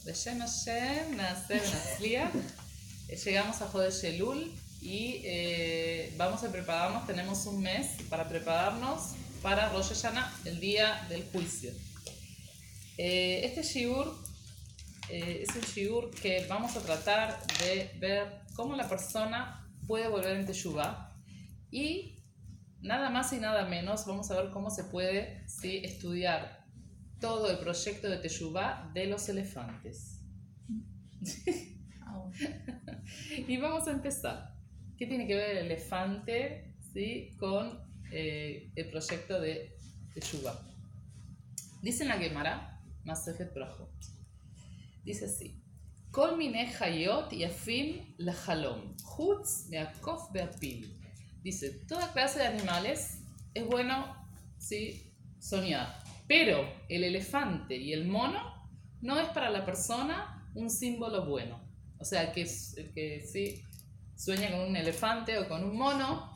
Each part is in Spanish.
Beshem Hashem, Naaseh ונצליח. Llegamos a Jodesh Elul y vamos a prepararnos, tenemos un mes para prepararnos para Rosh Hashanah, el día del juicio. Este shiur es un shiur que vamos a tratar de ver cómo la persona puede volver en Teshuvah y nada más y nada menos vamos a ver cómo se puede estudiar todo el proyecto de Teshuvah de los elefantes. Y vamos a empezar. ¿Qué tiene que ver el elefante con el proyecto de Teshuvah? Dice en la Gemara, Masejet Brajot, dice así: Kol minei hayot yafim lehalom, chutz me'akof be'apil. Dice, toda clase de animales es bueno soñar, pero el elefante y el mono no es para la persona un símbolo bueno. O sea, que sueña con un elefante o con un mono,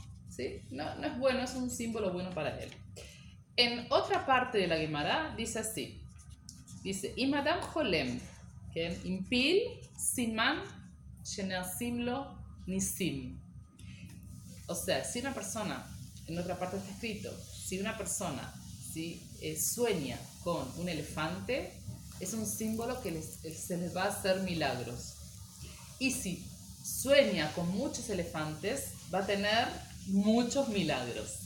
no es bueno, es un símbolo bueno para él. En otra parte de la Gemara dice así, dice, Imadam Holem, impil siman shenasim lo nisim. O sea, si una persona, en otra parte está escrito, si una persona sueña con un elefante, es un símbolo que se les va a hacer milagros. Y si sueña con muchos elefantes, va a tener muchos milagros.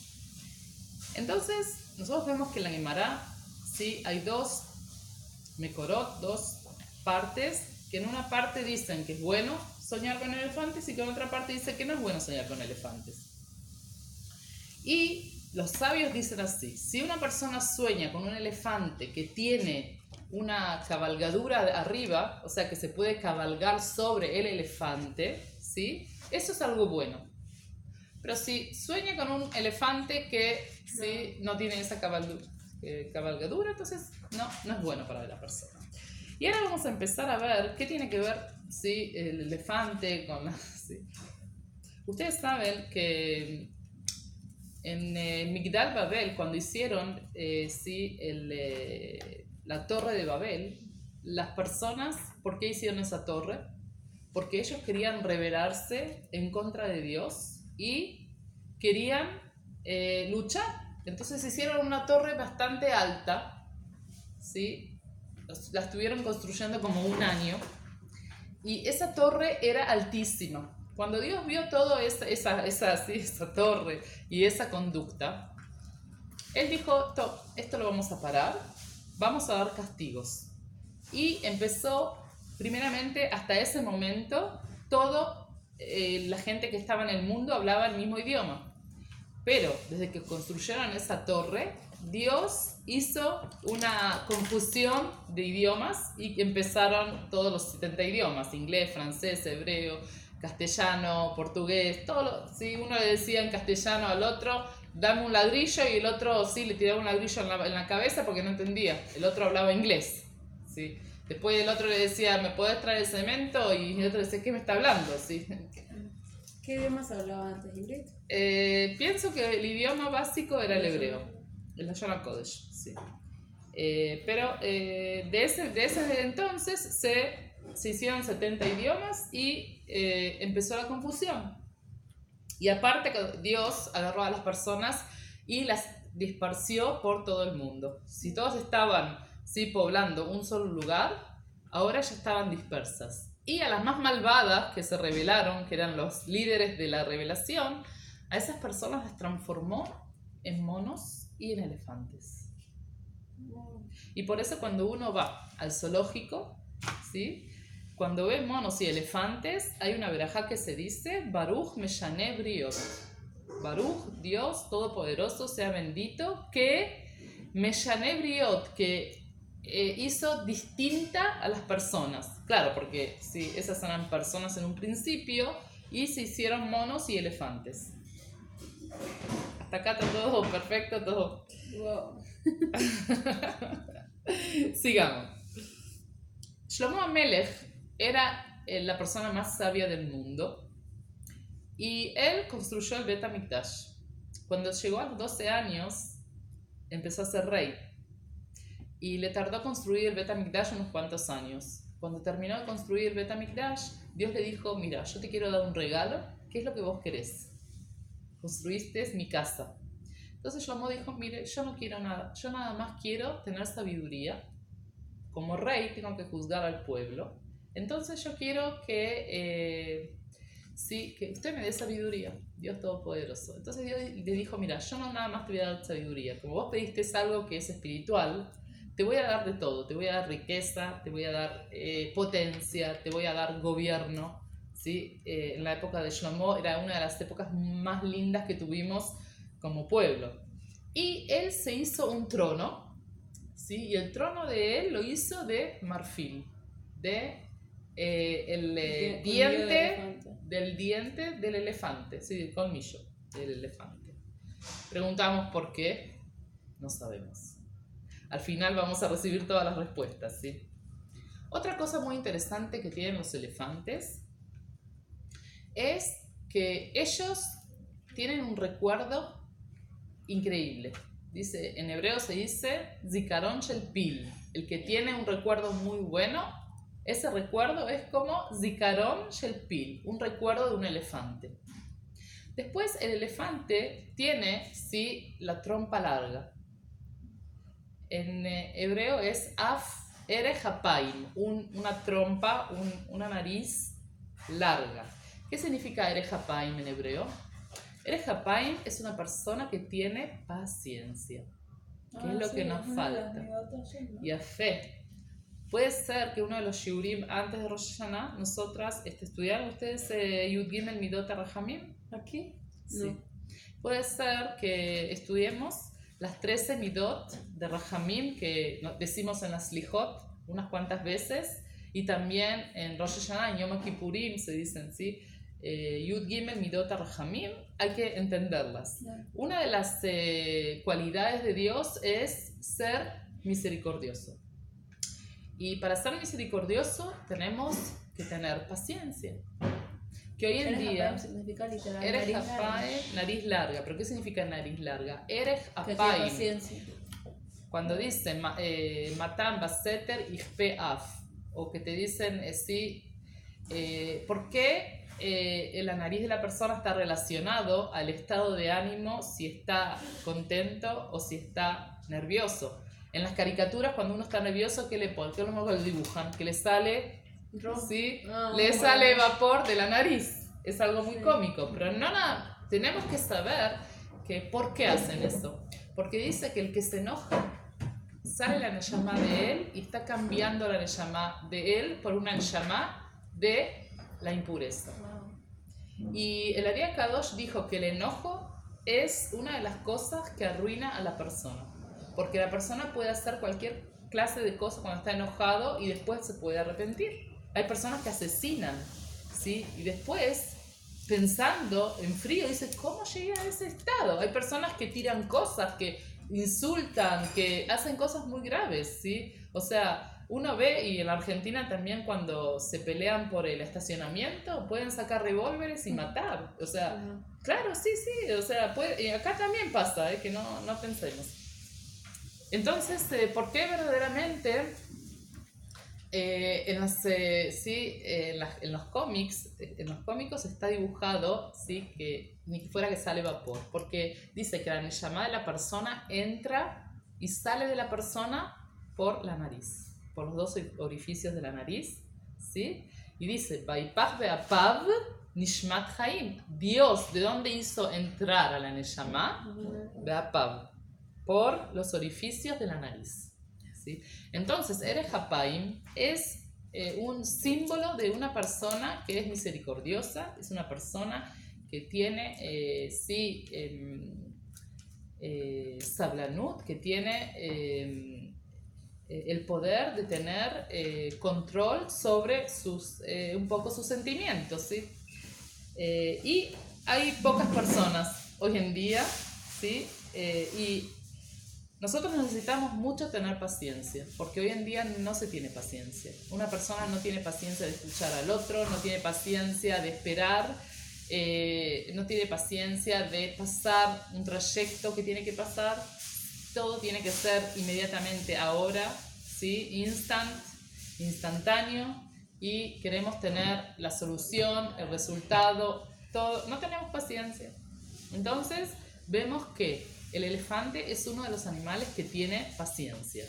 Entonces, nosotros vemos que en la Gemara hay dos mekorot, dos partes, que en una parte dicen que es bueno soñar con elefantes y que en otra parte dice que no es bueno soñar con elefantes. Y los sabios dicen así: si una persona sueña con un elefante que tiene una cabalgadura arriba, o sea que se puede cabalgar sobre el elefante, eso es algo bueno. Pero si sueña con un elefante que no tiene esa cabalgadura, entonces no es bueno para la persona. Y ahora vamos a empezar a ver qué tiene que ver el elefante con la... Ustedes saben que en Migdal Babel, cuando hicieron la torre de Babel, las personas, ¿por qué hicieron esa torre? Porque ellos querían rebelarse en contra de Dios y querían luchar. Entonces hicieron una torre bastante alta, la estuvieron construyendo como un año, y esa torre era altísima. Cuando Dios vio toda esa torre y esa conducta, Él dijo, esto lo vamos a parar, vamos a dar castigos. Y empezó, primeramente, hasta ese momento, la gente que estaba en el mundo hablaba el mismo idioma. Pero desde que construyeron esa torre, Dios hizo una confusión de idiomas y empezaron todos los 70 idiomas: inglés, francés, hebreo, castellano, portugués, todo. Uno le decía en castellano al otro, dame un ladrillo, y el otro le tiraba un ladrillo en la cabeza porque no entendía. El otro hablaba inglés. Después el otro le decía, ¿me podés traer el cemento? Y el otro decía, ¿qué me está hablando? ¿Qué idiomas hablaba antes, Ingrid? Pienso que el idioma básico era el hebreo, el Lashon HaKodesh, pero desde entonces se hicieron 70 idiomas y empezó la confusión. Y aparte Dios agarró a las personas y las dispersió por todo el mundo. Si todos estaban poblando un solo lugar, ahora ya estaban dispersas. Y a las más malvadas que se rebelaron, que eran los líderes de la rebelión, a esas personas las transformó en monos y en elefantes. Y por eso cuando uno va al zoológico, cuando ve monos y elefantes, hay una verajá que se dice, Baruch Meshaneh Briot. Baruch, Dios Todopoderoso, sea bendito, que Meshaneh Briot, que hizo distinta a las personas. Claro, porque esas eran personas en un principio y se hicieron monos y elefantes. Hasta acá está todo perfecto, todo. Wow. Sigamos. Shlomo HaMelech era la persona más sabia del mundo y él construyó el Bet HaMikdash. Cuando llegó a los 12 años empezó a ser rey y le tardó construir el Bet HaMikdash unos cuantos años. cuando terminó de construir Bet HaMikdash, Dios le dijo, mira, yo te quiero dar un regalo, ¿qué es lo que vos querés? Construiste mi casa. Entonces Shlomo dijo, mire, yo no quiero nada, yo nada más quiero tener sabiduría. Como rey tengo que juzgar al pueblo. Entonces yo quiero que usted me dé sabiduría, Dios Todopoderoso. Entonces Dios le dijo, mira, yo no nada más te voy a dar sabiduría. Como vos pediste algo que es espiritual, te voy a dar de todo. Te voy a dar riqueza, te voy a dar potencia, te voy a dar gobierno. ¿Sí? En la época de Shlomo era una de las épocas más lindas que tuvimos como pueblo. Y él se hizo un trono, ¿sí? Y el trono de él lo hizo de marfil, del diente del elefante, ¿sí? Del colmillo del elefante. Preguntamos por qué, no sabemos. Al final vamos a recibir todas las respuestas, ¿sí? Otra cosa muy interesante que tienen los elefantes es que ellos tienen un recuerdo increíble. Dice, en hebreo se dice Zikaron shel pil. El que tiene un recuerdo muy bueno, ese recuerdo es como Zikaron shel pil, un recuerdo de un elefante. Después el elefante tiene, sí, la trompa larga. En hebreo es af erech hapaim, una trompa, una nariz larga. ¿Qué significa erech hapaim en hebreo? Erech hapaim es una persona que tiene paciencia, que es lo que nos falta. Y a fe. Puede ser que uno de los shiurim antes de Rosh Hashanah, nosotras estudiaron ustedes Yud Gimel Midot HaRachamim. ¿Aquí? Sí. No. Puede ser que estudiemos las 13 Midot de Rachamim que decimos en las Slijot unas cuantas veces, y también en Rosh Hashanah, en Yom Kippurim se dicen, ¿sí? Yud Gimel Midot HaRachamim, hay que entenderlas. Yeah. Una de las cualidades de Dios es ser misericordioso. Y para ser misericordioso tenemos que tener paciencia. Que hoy en día significa literal Erech Hapaim, nariz larga. ¿Pero qué significa nariz larga? Erech que tiene Hapaim. paciencia. Cuando dicen Matan Baseter Ichpe Af, o que te dicen ¿por qué la nariz de la persona está relacionado al estado de ánimo, si está contento o si está nervioso? En las caricaturas, cuando uno está nervioso, ¿qué le ponen? ¿Qué lo dibujan? Que le sale, ¿sí? Le sale vapor de la nariz. Es algo muy cómico, pero tenemos que saber que por qué hacen eso. Porque dice que el que se enoja, sale la neshama de él y está cambiando la neshama de él por una neshama de la impureza. Y el Ari Kadosh dijo que el enojo es una de las cosas que arruina a la persona. Porque la persona puede hacer cualquier clase de cosa cuando está enojado y después se puede arrepentir. Hay personas que asesinan, ¿sí? Y después, pensando en frío, dicen, ¿cómo llegué a ese estado? Hay personas que tiran cosas, que insultan, que hacen cosas muy graves, ¿sí? O sea, uno ve, y en la Argentina también cuando se pelean por el estacionamiento, pueden sacar revólveres y matar. O sea, claro, sí, o sea, y acá también pasa, que no pensemos. Entonces, ¿por qué verdaderamente en los cómics está dibujado, ¿sí? Que ni fuera que sale vapor? Porque dice que la neshama de la persona entra y sale de la persona por la nariz, por los dos orificios de la nariz, ¿sí? Y dice, Vaipach be'apav nishmat chaim. Dios, ¿de dónde hizo entrar a la neshama? Be'apav, por los orificios de la nariz, ¿sí? Entonces, Erech Hapaim es un símbolo de una persona que es misericordiosa, es una persona que tiene, sablanut, que tiene el poder de tener control sobre un poco sus sentimientos, ¿sí? Y hay pocas personas hoy en día, ¿sí? Y nosotros necesitamos mucho tener paciencia, porque hoy en día no se tiene paciencia. Una persona no tiene paciencia de escuchar al otro, no tiene paciencia de esperar, no tiene paciencia de pasar un trayecto que tiene que pasar. Todo tiene que ser inmediatamente ahora, ¿sí? Instant, instantáneo y queremos tener la solución, el resultado, todo. No tenemos paciencia. Entonces, vemos que el elefante es uno de los animales que tiene paciencia.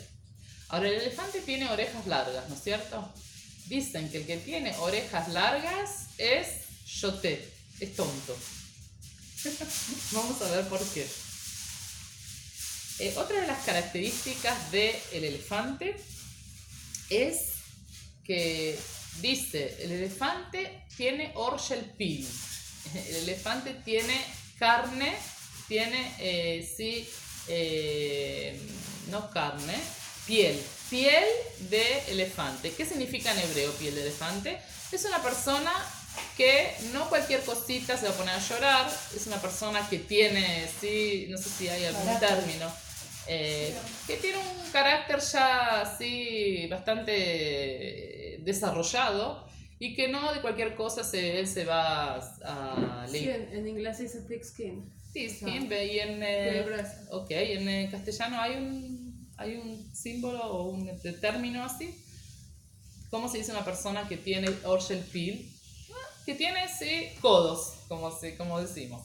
Ahora, el elefante tiene orejas largas, ¿no es cierto? Dicen que el que tiene orejas largas es choté, es tonto. Vamos a ver por qué. Otra de las características del elefante es que dice, el elefante tiene orgelpil. El elefante tiene carne, tiene, no carne, piel de elefante. ¿Qué significa en hebreo piel de elefante? Es una persona que no cualquier cosita se va a poner a llorar, es una persona que tiene, sí, no sé si hay algún término, que tiene un carácter ya así bastante desarrollado y que no de cualquier cosa él se va a... Sí, en inglés se dice thick skin. Sí, skin, y en castellano hay un símbolo o un término así. ¿Cómo se dice una persona que tiene orgelpil? Que tiene, sí, codos, como decimos.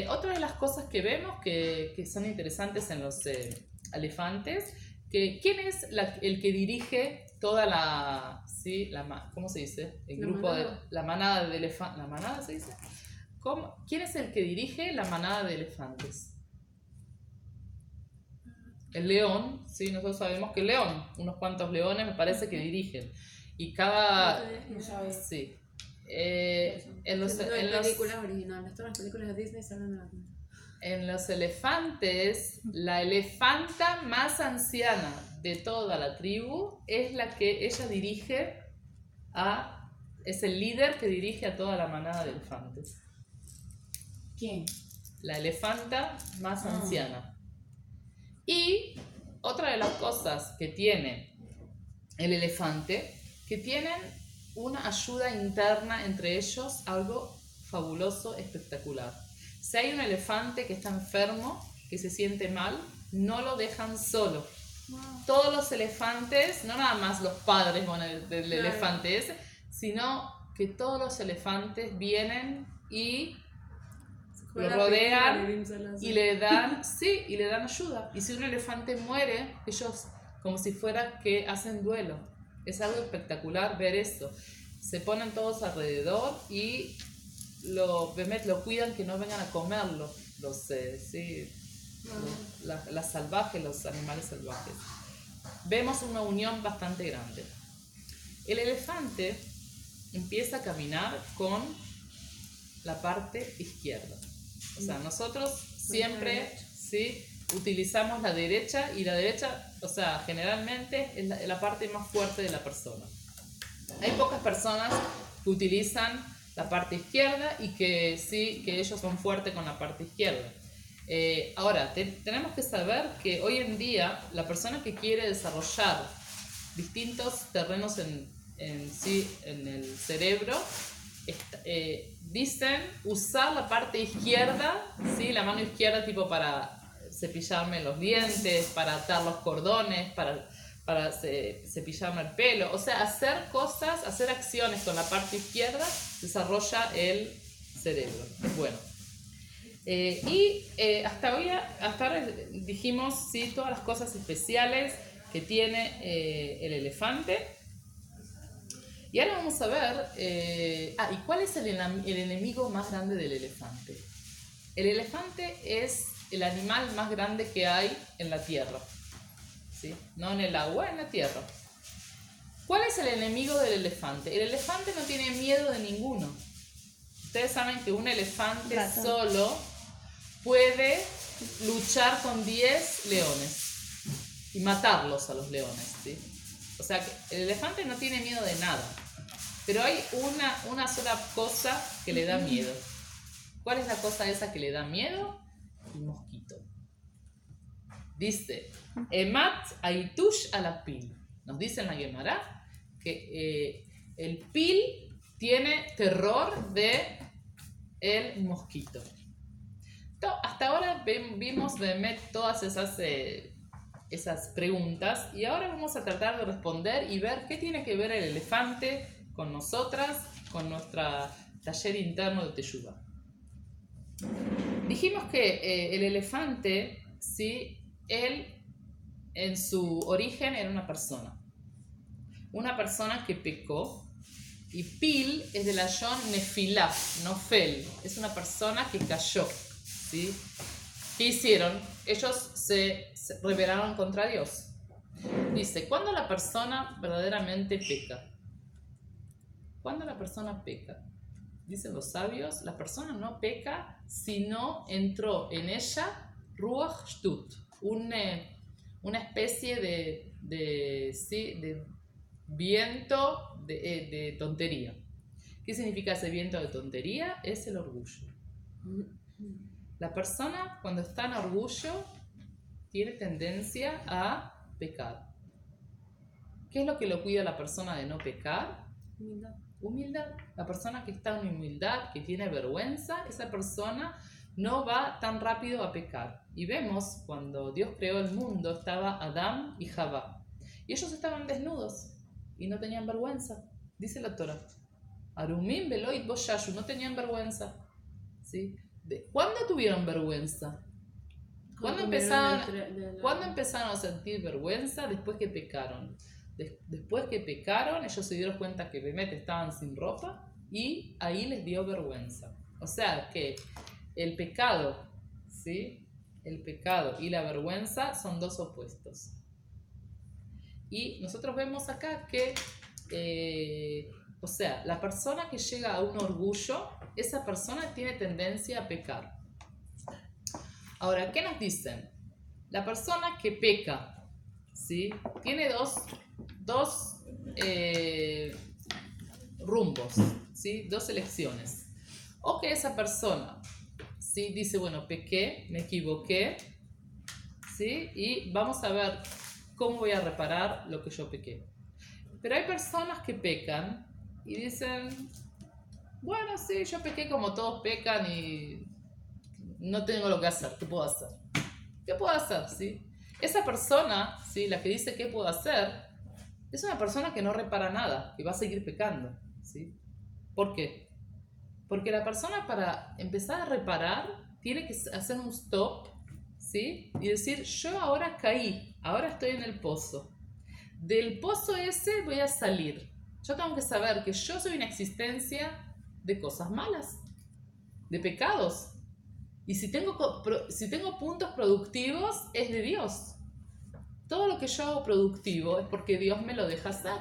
Otra de las cosas que vemos que son interesantes en los elefantes, que ¿quién es el que dirige toda ¿cómo se dice? El grupo la manada de elefantes. ¿La manada se dice? ¿Quién es el que dirige la manada de elefantes? El león, sí, nosotros sabemos que el león, unos cuantos leones me parece que dirigen. Y cada... Sí. En las películas originales, todas las películas de Disney se hablan de la misma. En los elefantes, la elefanta más anciana de toda la tribu es la que ella dirige es el líder que dirige a toda la manada de elefantes. ¿Quién? La elefanta más anciana. Y otra de las cosas que tiene el elefante, que tienen una ayuda interna entre ellos, algo fabuloso, espectacular. Si hay un elefante que está enfermo, que se siente mal, no lo dejan solo. Wow. Todos los elefantes, no nada más los padres del elefante ese, sino que todos los elefantes vienen y lo rodean y le dan ayuda. Y si un elefante muere, ellos como si fuera que hacen duelo. Es algo espectacular ver eso. Se ponen todos alrededor y lo cuidan que no vengan a comerlo las salvajes, los animales salvajes. Vemos una unión bastante grande. El elefante empieza a caminar con la parte izquierda. O sea, nosotros siempre utilizamos la derecha, y la derecha, o sea, generalmente es la parte más fuerte de la persona. Hay pocas personas que utilizan la parte izquierda y que ellos son fuertes con la parte izquierda. Ahora, tenemos que saber que hoy en día la persona que quiere desarrollar distintos terrenos en el cerebro, dicen usar la parte izquierda, la mano izquierda tipo para cepillarme los dientes, para atar los cordones, para cepillarme el pelo, o sea, hacer acciones con la parte izquierda desarrolla el cerebro. Bueno, hasta ahora dijimos todas las cosas especiales que tiene el elefante. Y ahora vamos a ver, ¿y cuál es el enemigo más grande del elefante? El elefante es el animal más grande que hay en la tierra, ¿sí? No en el agua, en la tierra. ¿Cuál es el enemigo del elefante? El elefante no tiene miedo de ninguno. Ustedes saben que un elefante solo puede luchar con 10 leones y matarlos a los leones, ¿sí? O sea, que el elefante no tiene miedo de nada. Pero hay una sola cosa que le da miedo. ¿Cuál es la cosa esa que le da miedo? El mosquito. Dice, Emat aitush alapil. Nos dice en la Gemara que el pil tiene terror de el mosquito. Hasta ahora vimos todas esas esas preguntas y ahora vamos a tratar de responder y ver qué tiene que ver el elefante con nosotras, con nuestro taller interno de Teshuvah. Dijimos que el elefante, ¿sí? Él en su origen era una persona que pecó, y Pil es de la Lashon Nefilá, Nofel, es una persona que cayó, ¿sí? ¿Qué hicieron? Ellos se rebelaron contra Dios. Dice, ¿cuándo la persona verdaderamente peca? ¿Cuándo la persona peca? Dicen los sabios, la persona no peca si no entró en ella Ruach Shtut, una especie de viento de tontería. ¿Qué significa ese viento de tontería? Es el orgullo. La persona cuando está en orgullo tiene tendencia a pecar. ¿Qué es lo que lo cuida a la persona de no pecar? Humildad. La persona que está en humildad, que tiene vergüenza, esa persona no va tan rápido a pecar. Y vemos cuando Dios creó el mundo, estaba Adán y Javá. Y ellos estaban desnudos y no tenían vergüenza. Dice la Torah. Arumim veloit boshashu, no tenían vergüenza. ¿Sí? ¿Cuándo tuvieron vergüenza? ¿Cuándo empezaron a sentir vergüenza? Después que pecaron. Después que pecaron, ellos se dieron cuenta que Bemet estaban sin ropa y ahí les dio vergüenza. O sea que el pecado, ¿sí? El pecado y la vergüenza son dos opuestos. Y nosotros vemos acá que, o sea, la persona que llega a un orgullo, esa persona tiene tendencia a pecar. Ahora, ¿qué nos dicen? La persona que peca, ¿sí? Tiene dos rumbos, ¿sí? Dos elecciones. O que esa persona, ¿sí? Dice, bueno, pequé, me equivoqué, ¿sí? Y vamos a ver cómo voy a reparar lo que yo pequé. Pero hay personas que pecan y dicen, bueno, sí, yo pequé como todos pecan y no tengo lo que hacer, ¿qué puedo hacer? ¿Qué puedo hacer? ¿Sí? Esa persona, ¿sí? La que dice qué puedo hacer, es una persona que no repara nada y va a seguir pecando, ¿sí? ¿Por qué? Porque la persona para empezar a reparar tiene que hacer un stop, ¿sí? Y decir, yo ahora caí, ahora estoy en el pozo. Del pozo ese voy a salir. Yo tengo que saber que yo soy una existencia de cosas malas, de pecados. Y si tengo puntos productivos, es de Dios. Todo lo que yo hago productivo es porque Dios me lo deja hacer.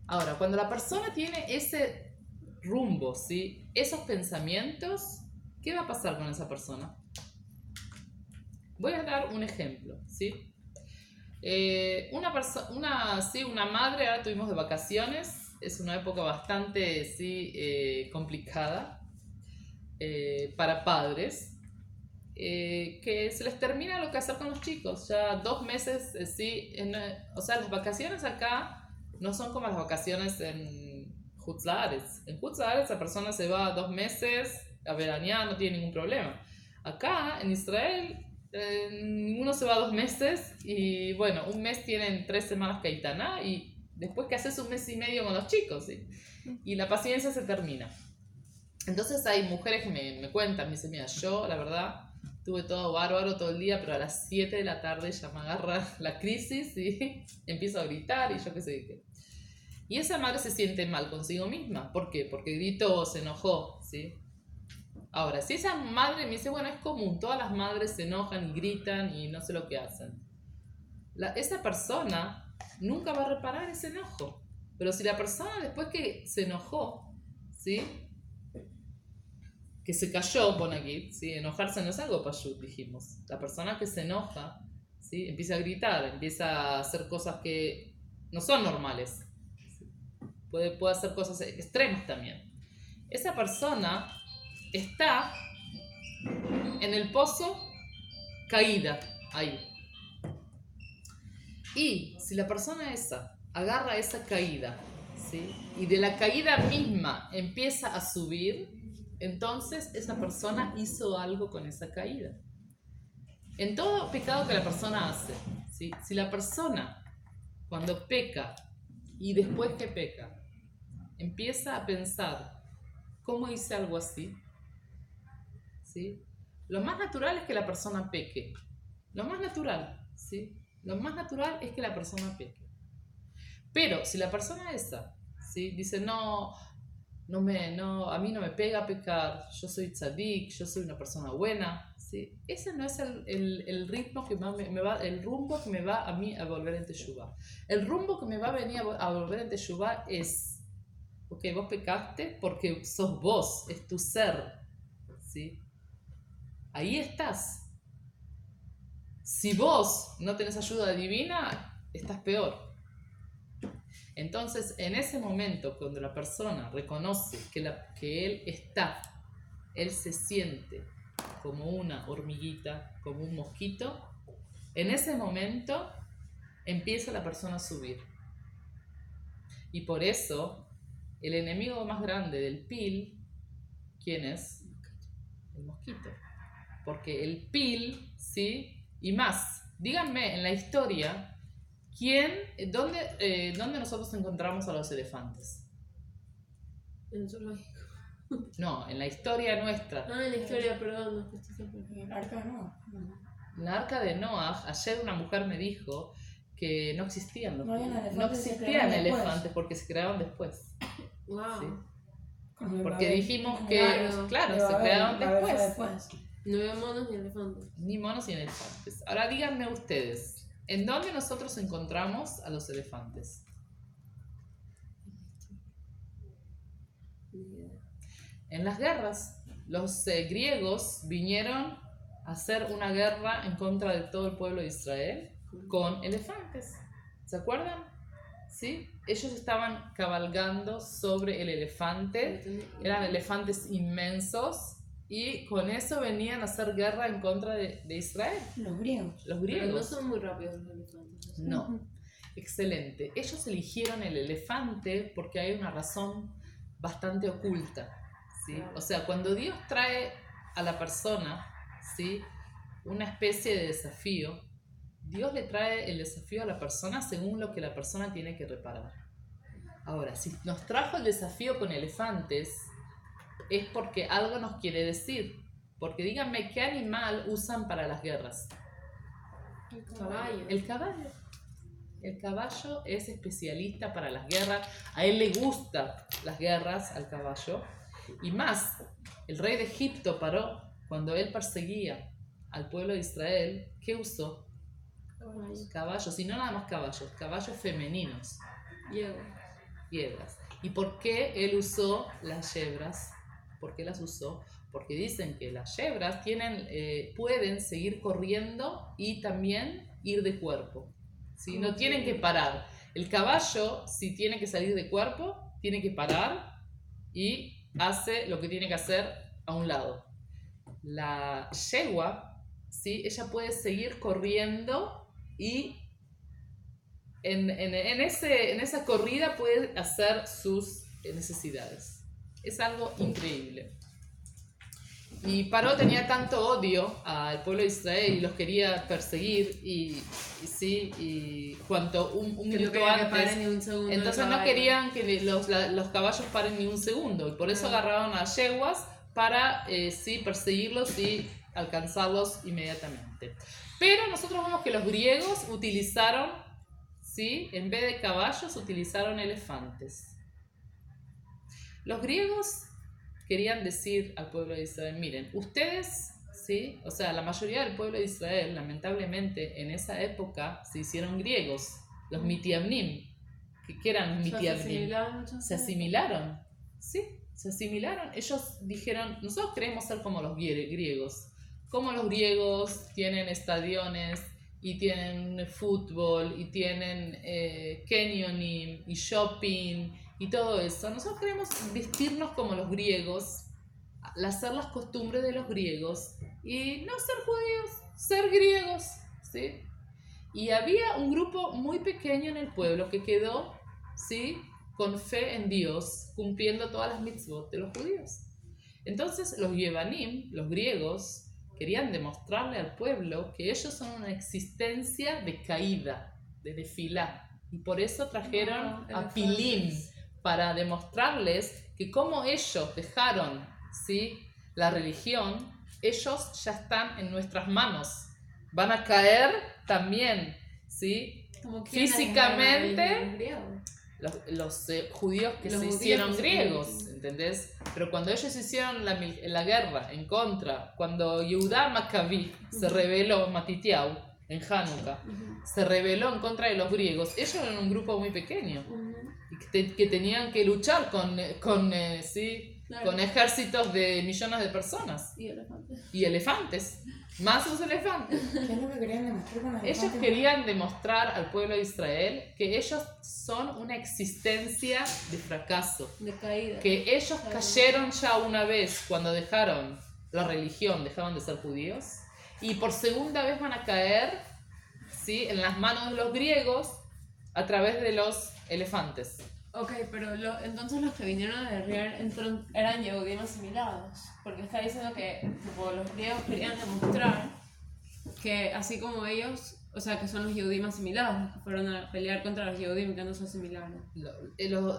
Ahora, cuando la persona tiene ese rumbo, ¿sí? Esos pensamientos, ¿qué va a pasar con esa persona? Voy a dar un ejemplo, ¿sí? Una madre, ahora tuvimos de vacaciones, es una época bastante complicada para padres, que se les termina lo que hacer con los chicos, ya 2 meses, o sea, las vacaciones acá no son como las vacaciones en Hutzlaaretz. En Hutzlaaretz la persona se va 2 meses a veranear, no tiene ningún problema. Acá en Israel ninguno se va 2 meses y bueno, un mes tienen 3 semanas Kaitaná y después que haces 1 mes y medio con los chicos, ¿sí? Y la paciencia se termina. Entonces hay mujeres que me cuentan, me dicen, mira, yo la verdad tuve todo bárbaro todo el día, pero a las 7 de la tarde ya me agarra la crisis y empiezo a gritar y yo qué sé qué. Y esa madre se siente mal consigo misma. ¿Por qué? Porque gritó, se enojó, ¿sí? Ahora, si esa madre me dice, bueno, es común, todas las madres se enojan y gritan y no sé lo que hacen. Esa persona nunca va a reparar ese enojo. Pero si la persona después que se enojó, ¿sí? Que se cayó, pone aquí, ¿sí? Enojarse no es algo payut, dijimos. La persona que se enoja, ¿sí? Empieza a gritar, empieza a hacer cosas que no son normales. ¿Sí? Puede hacer cosas extremas también. Esa persona está en el pozo caída, ahí. Y si la persona esa agarra esa caída, ¿sí? Y de la caída misma empieza a subir, entonces esa persona hizo algo con esa caída. En todo pecado que la persona hace, ¿sí? Si la persona, cuando peca y después que peca, empieza a pensar, ¿cómo hice algo así? ¿Sí? Lo más natural es que la persona peque. Lo más natural, ¿sí? Lo más natural es que la persona peque. Pero si la persona esa, ¿sí? Dice, no, a mí no me pega pecar, yo soy tzadik, yo soy una persona buena, ¿sí? Ese no es el ritmo que el rumbo que me va a mí a volver en Teshuvah. El rumbo que me va a venir a volver en Teshuvah es, ok, vos pecaste porque sos vos, es tu ser, ¿sí? Ahí estás. Si vos no tenés ayuda divina, estás peor. Entonces, en ese momento, cuando la persona reconoce que él se siente como una hormiguita, como un mosquito, en ese momento empieza la persona a subir. Y por eso, el enemigo más grande del pil, ¿quién es? El mosquito. Porque el pil, ¿sí? Y más, díganme en la historia, ¿dónde nosotros encontramos a los elefantes? En el zoológico. No, en la historia nuestra. Ah, en la historia, perdón. El arca de Noé. En la arca de Noah, ayer una mujer me dijo que no existían No habían elefantes, no se existían crearon después. elefantes porque se crearon después. Wow. ¿Sí? Como el Porque Babel. dijimos que, Claro, se crearon Babel fue después. No veo monos ni elefantes. Ni monos ni elefantes. Ahora díganme ustedes, ¿en dónde nosotros encontramos a los elefantes? Ni idea. En las guerras. Los griegos vinieron a hacer una guerra en contra de todo el pueblo de Israel con elefantes. ¿Se acuerdan? ¿Sí? Ellos estaban cabalgando sobre el elefante. Eran elefantes inmensos y con eso venían a hacer guerra en contra de Israel. Los griegos. Los Pero no griegos. son muy rápidos los elefantes. No. Excelente. Ellos eligieron el elefante porque hay una razón bastante oculta, ¿sí? O sea, cuando Dios trae a la persona, ¿sí?, una especie de desafío, Dios le trae el desafío a la persona según lo que la persona tiene que reparar. Ahora, si nos trajo el desafío con elefantes, es porque algo nos quiere decir. Porque díganme, ¿qué animal usan para las guerras? El caballo. El caballo. El caballo es especialista para las guerras. A él le gustan las guerras, al caballo. Y más, el rey de Egipto paró cuando él perseguía al pueblo de Israel. ¿Qué usó? Caballos, y no nada más caballos femeninos. Yebras. ¿Y por qué él usó las yebras? ¿Por qué las usó? Porque dicen que las yebras pueden seguir corriendo y también ir de cuerpo, ¿sí? No tienen que parar. El caballo, si tiene que salir de cuerpo, tiene que parar y hace lo que tiene que hacer a un lado. La yegua, ¿sí?, ella puede seguir corriendo y en esa corrida puede hacer sus necesidades. Es algo increíble. Y Paró tenía tanto odio al pueblo de Israel y los quería perseguir y cuanto un minuto antes, entonces no querían que los caballos paren ni un segundo y por eso agarraron a yeguas para perseguirlos y alcanzarlos inmediatamente. Pero nosotros vemos que los griegos utilizaron, ¿sí?, en vez de caballos utilizaron elefantes. Los griegos querían decir al pueblo de Israel, miren, ustedes, ¿sí?, o sea, la mayoría del pueblo de Israel, lamentablemente, en esa época se hicieron griegos, los Mitiamnim. ¿Qué eran los Mitiamnim? Se asimilaron, ¿sí? Se asimilaron. Ellos dijeron, nosotros queremos ser como los griegos. Como los griegos tienen estadiones y tienen fútbol y tienen canyoning y shopping y todo eso. Nosotros queremos vestirnos como los griegos, hacer las costumbres de los griegos y no ser judíos, ser griegos, ¿sí? Y había un grupo muy pequeño en el pueblo que quedó, ¿sí?, con fe en Dios, cumpliendo todas las mitzvot de los judíos. Entonces los Yevanim, los griegos, querían demostrarle al pueblo que ellos son una existencia de caída, de nefilá. Y por eso trajeron a Pilim, para demostrarles que como ellos dejaron, ¿sí?, la religión, ellos ya están en nuestras manos. Van a caer también, ¿sí? Como quién Físicamente, los judíos que Los se judíos hicieron que se griegos, hicieron. ¿entendés? Pero cuando ellos hicieron la guerra en contra, cuando Yehudá Maccabi se rebeló, Matitiau, en Hanukkah, se rebeló en contra de los griegos, ellos eran un grupo muy pequeño y que tenían que luchar ¿sí?, Claro. con ejércitos de millones de personas Y elefantes. y elefantes, más los elefantes. ¿Qué es lo que querían demostrar con los Ellos elefantes? querían demostrar al pueblo de Israel que ellos son una existencia de fracaso, De caída. que ellos cayeron ya una vez cuando dejaron la religión, dejaron de ser judíos, y por segunda vez van a caer, ¿sí?, en las manos de los griegos a través de los elefantes. Ok, pero entonces los que vinieron a derribar eran Yehudim asimilados. Porque está diciendo que tipo, los griegos querían demostrar que así como ellos, o sea, que son los Yehudim asimilados, los que fueron a pelear contra los Yehudim que no se asimilaron.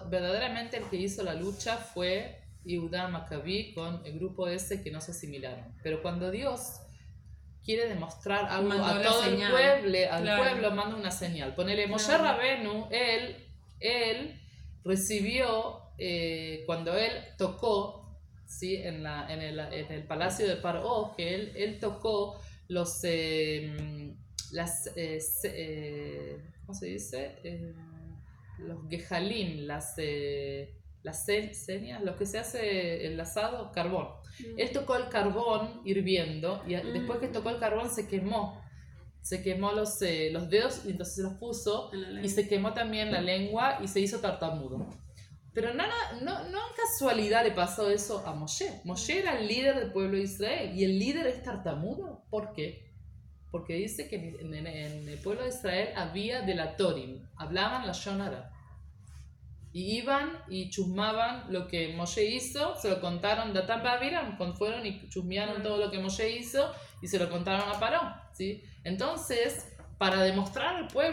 Verdaderamente el que hizo la lucha fue Yehudá Maccabi con el grupo ese que no se asimilaron. Pero cuando Dios quiere demostrar algo Mandó a la todo señal. al Claro. pueblo, manda una señal. Ponele, Moshe Claro. Rabenu, él recibió, cuando él tocó, ¿sí?, en el palacio de Paró, que él tocó los, ¿cómo se dice? Los gehalim, las señas, lo que se hace el asado, carbón. Él tocó el carbón hirviendo y después que tocó el carbón se quemó los dedos y entonces se los puso En la lengua. y se quemó también la lengua y se hizo tartamudo. Pero no en casualidad le pasó eso a Moshe. Moshe era el líder del pueblo de Israel y el líder es tartamudo. ¿Por qué? Porque dice que en el pueblo de Israel había delatorim, hablaban la Shonara. Y iban y chusmaban lo que Moshe hizo, se lo contaron de Datan Babiram, fueron y chusmearon todo lo que Moshe hizo y se lo contaron a Paró, ¿sí? Entonces, para demostrar al pueblo